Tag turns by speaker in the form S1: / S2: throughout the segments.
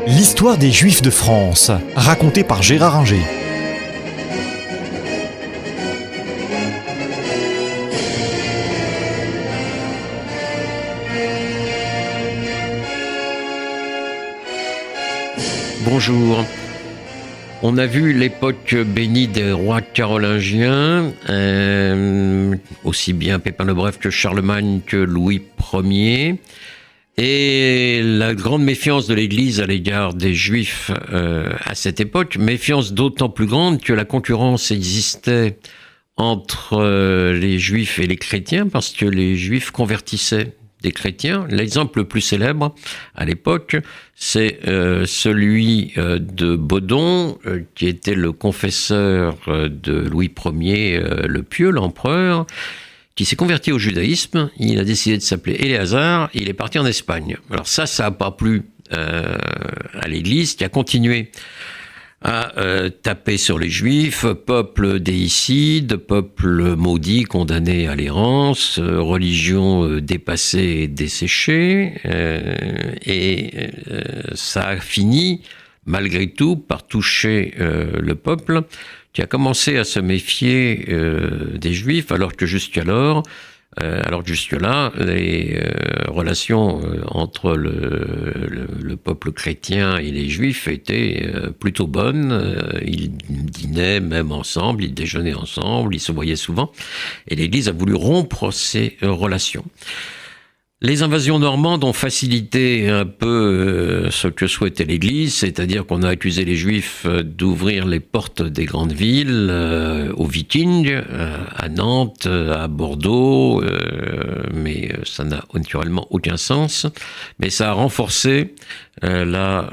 S1: L'histoire des Juifs de France, racontée par Gérard Inger.
S2: Bonjour. On a vu l'époque bénie des rois carolingiens, aussi bien Pépin le Bref que Charlemagne que Louis Ier. Et la grande méfiance de l'Église à l'égard des Juifs à cette époque, méfiance d'autant plus grande que la concurrence existait entre les Juifs et les chrétiens, parce que les Juifs convertissaient des chrétiens. L'exemple le plus célèbre à l'époque, c'est celui de Baudon, qui était le confesseur de Louis Ier le Pieux, l'empereur, qui s'est converti au judaïsme. Il a décidé de s'appeler Éléazar, et il est parti en Espagne. Alors ça n'a pas plu à l'Église, qui a continué à taper sur les Juifs, peuple déicide, peuple maudit, condamné à l'errance, religion dépassée et desséchée, et ça a fini, malgré tout, par toucher le peuple, qui a commencé à se méfier des Juifs, alors que jusque-là, les relations entre le peuple chrétien et les Juifs étaient plutôt bonnes. Ils dînaient même ensemble, ils déjeunaient ensemble, ils se voyaient souvent. Et l'Église a voulu rompre ces relations. Les invasions normandes ont facilité un peu ce que souhaitait l'Église, c'est-à-dire qu'on a accusé les Juifs d'ouvrir les portes des grandes villes aux Vikings, à Nantes, à Bordeaux, mais ça n'a naturellement aucun sens. Mais ça a renforcé la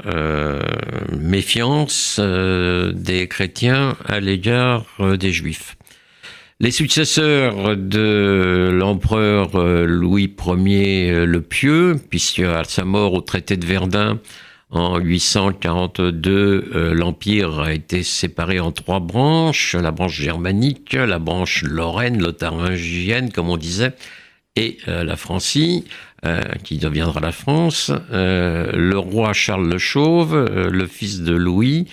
S2: méfiance des chrétiens à l'égard des Juifs. Les successeurs de l'empereur Louis Ier le Pieux, puisque à sa mort au traité de Verdun en 842, l'empire a été séparé en trois branches, la branche germanique, la branche lorraine, lotharingienne comme on disait, et la Francie, qui deviendra la France. Le roi Charles le Chauve, le fils de Louis,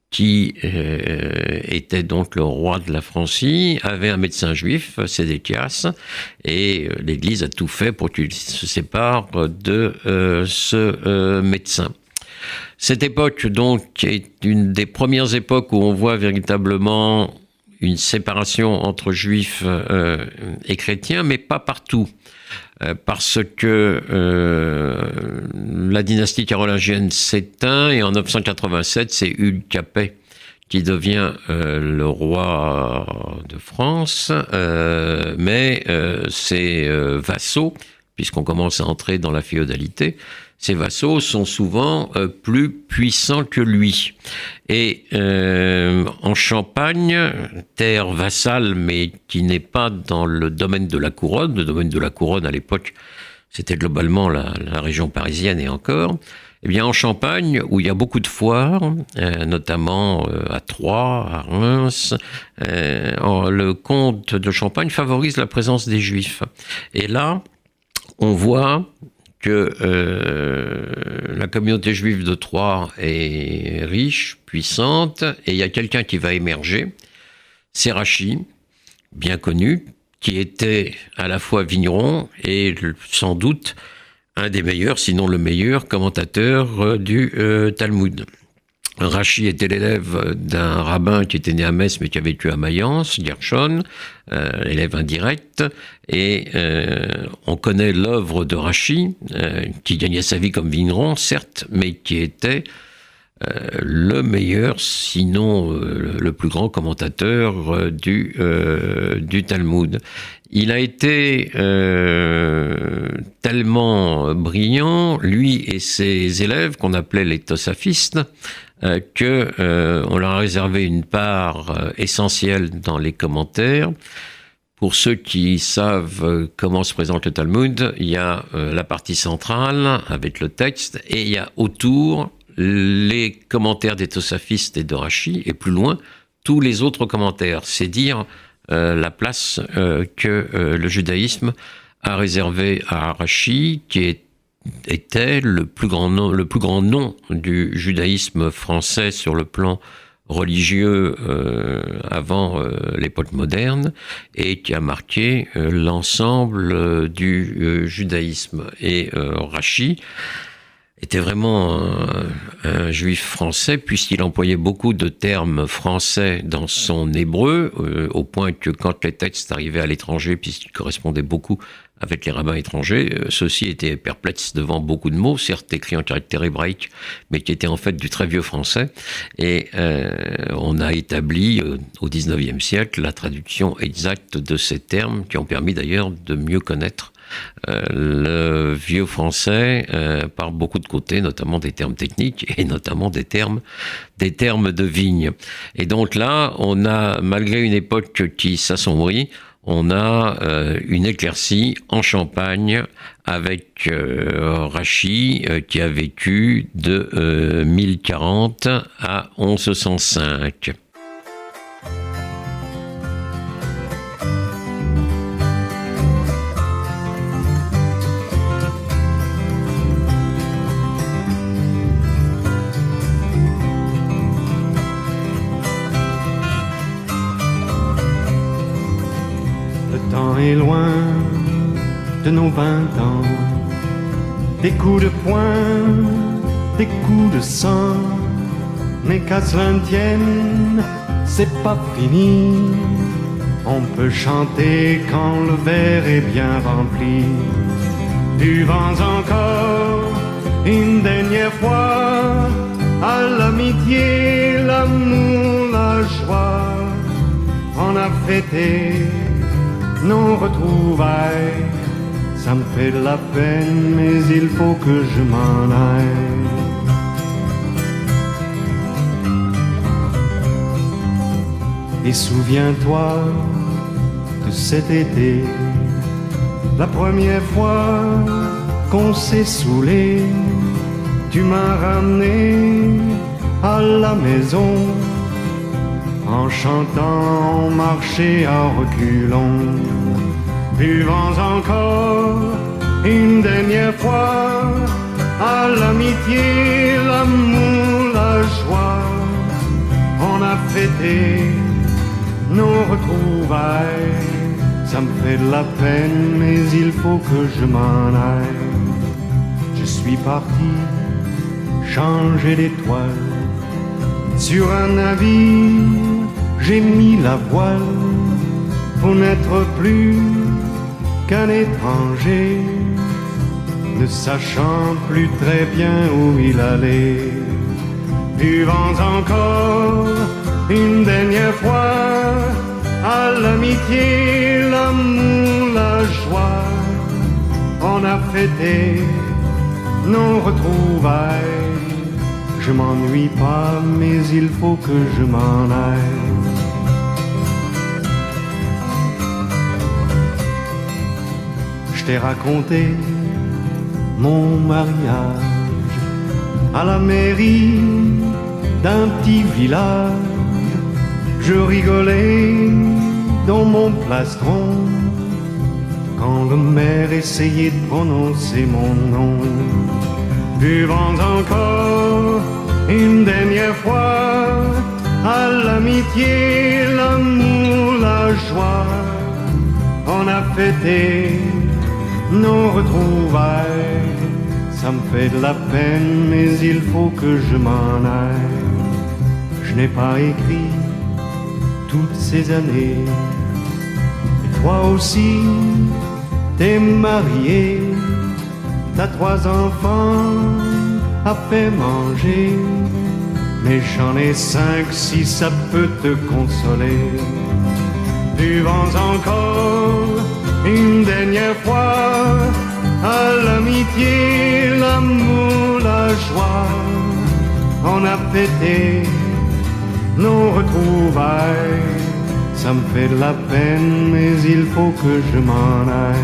S2: qui était donc le roi de la Francie, avait un médecin juif, Sédéchias, et l'Église a tout fait pour qu'il se sépare de ce médecin. Cette époque, donc, est une des premières époques où on voit véritablement une séparation entre juifs et chrétiens, mais pas partout. Parce que la dynastie carolingienne s'éteint et en 987, c'est Hugues Capet qui devient le roi de France, mais ses vassaux, puisqu'on commence à entrer dans la féodalité, ses vassaux sont souvent plus puissants que lui. Et en Champagne, terre vassale, mais qui n'est pas dans le domaine de la couronne, le domaine de la couronne à l'époque, c'était globalement la région parisienne et encore, eh bien en Champagne, où il y a beaucoup de foires, notamment à Troyes, à Reims, le comte de Champagne favorise la présence des Juifs. Et là, on voit que la communauté juive de Troyes est riche, puissante, et il y a quelqu'un qui va émerger, c'est Rachid, bien connu, qui était à la fois vigneron et sans doute un des meilleurs, sinon le meilleur commentateur du Talmud. Rachid était l'élève d'un rabbin qui était né à Metz mais qui a vécu à Mayence, Gershon, élève indirect, et on connaît l'œuvre de Rachid, qui gagnait sa vie comme vigneron, certes, mais qui était le meilleur, sinon le plus grand commentateur du Talmud. Il a été tellement brillant, lui et ses élèves, qu'on appelait les tosafistes, on leur a réservé une part essentielle dans les commentaires. Pour ceux qui savent comment se présente le Talmud, il y a la partie centrale avec le texte, et il y a autour les commentaires des tosafistes et de Rachid, et plus loin, tous les autres commentaires. C'est dire la place que le judaïsme a réservée à Rachid, qui est était le plus grand nom du judaïsme français sur le plan religieux avant l'époque moderne, et qui a marqué l'ensemble du judaïsme. Et Rachi était vraiment un juif français, puisqu'il employait beaucoup de termes français dans son hébreu, au point que quand les textes arrivaient à l'étranger, puisqu'ils correspondaient beaucoup avec les rabbins étrangers, ceux-ci étaient perplexes devant beaucoup de mots, certes écrits en caractère hébraïque, mais qui étaient en fait du très vieux français. Et on a établi au XIXe siècle la traduction exacte de ces termes, qui ont permis d'ailleurs de mieux connaître le vieux français par beaucoup de côtés, notamment des termes techniques et notamment des termes de vigne. Et donc là, on a, malgré une époque qui s'assombrit, on a une éclaircie en Champagne avec Rachi qui a vécu de 1040 à 1105.
S3: Est loin de nos 20 ans, des coups de poing, des coups de sang, mais qu'à cela ne tienne, c'est pas fini. On peut chanter quand le verre est bien rempli. Buvons encore une dernière fois à l'amitié, l'amour, la joie. On a fêté nos retrouvailles, ça me fait de la peine, mais il faut que je m'en aille. Et souviens-toi de cet été, la première fois qu'on s'est saoulé, tu m'as ramené à la maison. En chantant, on marchait en reculons. Buvons encore une dernière fois à l'amitié, l'amour, la joie. On a fêté nos retrouvailles. Ça me fait de la peine, mais il faut que je m'en aille. Je suis parti changer d'étoile sur un navire. J'ai mis la voile pour n'être plus qu'un étranger, ne sachant plus très bien où il allait. Buvons encore une dernière fois à l'amitié, l'amour, la joie. On a fêté nos retrouvailles. Je m'ennuie pas, mais il faut que je m'en aille. Je t'ai raconté mon mariage à la mairie d'un petit village. Je rigolais dans mon plastron quand le maire essayait de prononcer mon nom. Buvons encore une dernière fois à l'amitié, l'amour, la joie. On a fêté nos retrouvailles. Ça me fait de la peine, mais il faut que je m'en aille. Je n'ai pas écrit toutes ces années. Et toi aussi, t'es marié. T'as 3 enfants à faire manger, mais j'en ai 5 si ça peut te consoler. Buvons encore une dernière fois à l'amitié, l'amour, la joie. On a fêté nos retrouvailles. Ça me fait de la peine, mais il faut que je m'en aille.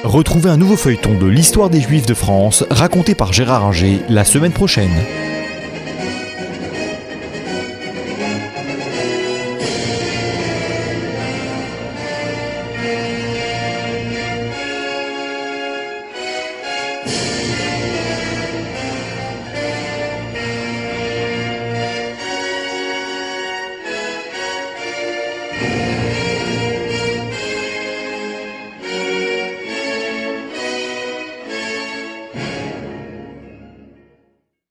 S1: Retrouvez un nouveau feuilleton de l'histoire des Juifs de France raconté par Gérard Inger la semaine prochaine.
S3: Thank you.